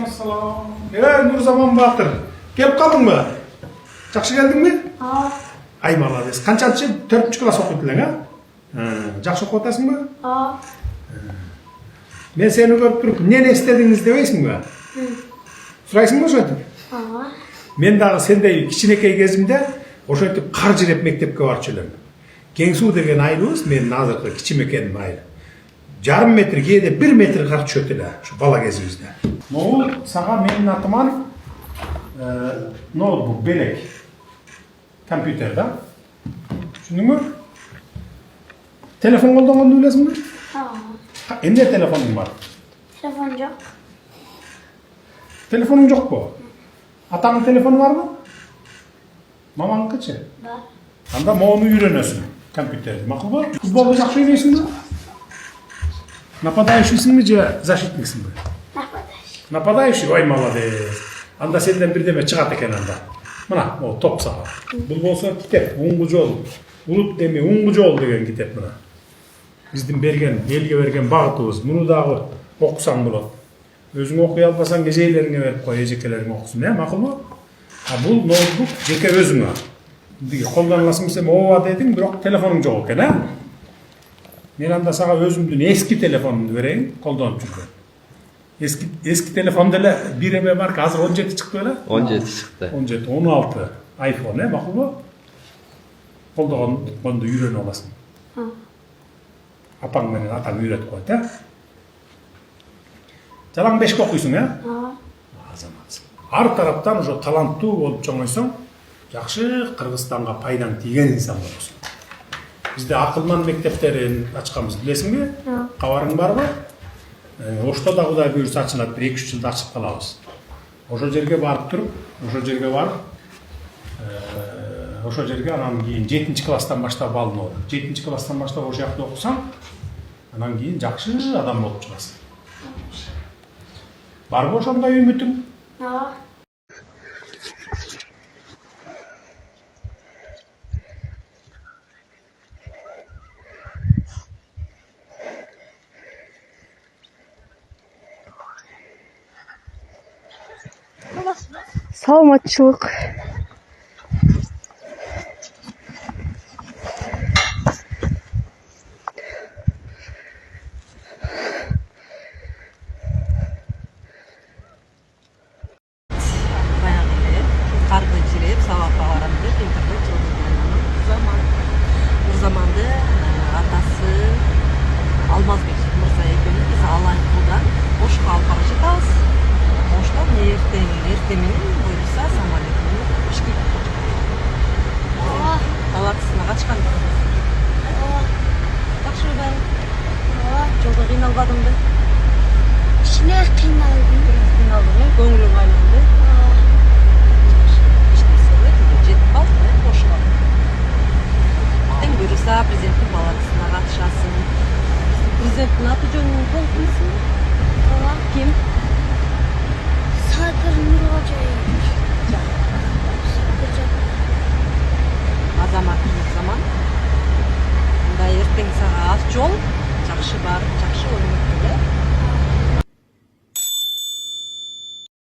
Алейкумассалам. Нурзаман Батыр. Келіп қалдың ба? Жақсы келдің бе? Ай, молодец. Қаншаншы 4-ші класс оқитын, жақсы оқытасың ба? Мен сені көріп тұрып, нені істедіңіз демейсің ба? Сұрайсың ба жөйтіп? Мен дағы сендей кішінекей кезімде ошойтіп қар жиреп мектепке барып жүрем. Кеңсу деген айлыбыз, мен азыркы кичимекенім айлы. Жарым метр, кейде 1 метр қар түшөтүлө, шу бала кезибизде. Могул сага менин атыман ноутбук, белек, компьютер да. Түшүндүңбү? Телефон колдонгонду билесиңби? Эмне телефонуң бар? Telefon yok. Telefonun жокпу? Атаңдын телефону барбы? Мамаңыкычы? Бар. Анда моуну үйрөнөсүң, компьютерди. Макулбу? Футболду жакшы ойнойсуңбу? Нападающийсиңби же защитниксиңби? Нападающий. Нападающий? Ой, молодец. Анда сенден бирдеме чыгат экен анда. Мына, могу топ сага. Бул болсо китеп, уңгу жол. Улут деми уңгу жол деген китеп мына. Биздин берген, элге берген багытыбыз. Муну дагы окусаң болот. Өзүң окуй албасаң эжейлериңе берип кой, эжекелериң окусун, макулбу? Бул ноутбук жеке өзүңө. Колдонуласың десем, ооба дедиң, бирок телефонуң жок экен, Мен анда сага өзүмдүн эски телефонумду берейин, колдонуп жүргөн. Эски телефон деле бир эме бар, азыр 17 чыкты беле? 17 чыкты. 17, 16 iPhone, макулбу? Колдогонду үйрөнүп аласың. Апаң менен атаң үйрөтүп коет, Жалаң 5 окуйсуң, Азаматсың. Ар тараптан ошо таланттуу болуп чоңойсоң, жакшы Кыргызстанга пайдаң тийген инсан болосуң. Бизде акылман мектептерин ачканбыз, билесиңби? Кабарың барбы? Ошто да Кудай буйрса ачылат, 1-2 жылда ачып калабыз. Ошо жерге барып туруп, ошо жерге анан кийин 7-чи класстан баштап алынып, 7-чи класстан баштап ошо жакта окусаң, анан кийин жакшы адам болуп чыгасың. Барбы ошондой үмүтүң? Саламатчылык. Карды жиреп, сабакка барам деп интернет чогулган. Нурзаманды атасы Алмазбек мырза экөөбүз биз Алайкулдан Ошко алып бара жатабыз. Оштон эртең менен буйрса самолет менен Бишкекке чыгабыз. Талакысына качкан. Жакшыбы баары? Жолдо кыйналбадыңбы? Кичине кыйналдым. Кыйналдың, көңүлүң айланды. Жетип калды, Ошко. Тең буйрса президенттин баласына катышасың. Президенттин аты жөнүн толук билесиңби? Ким? Садыр Нуркожоевич.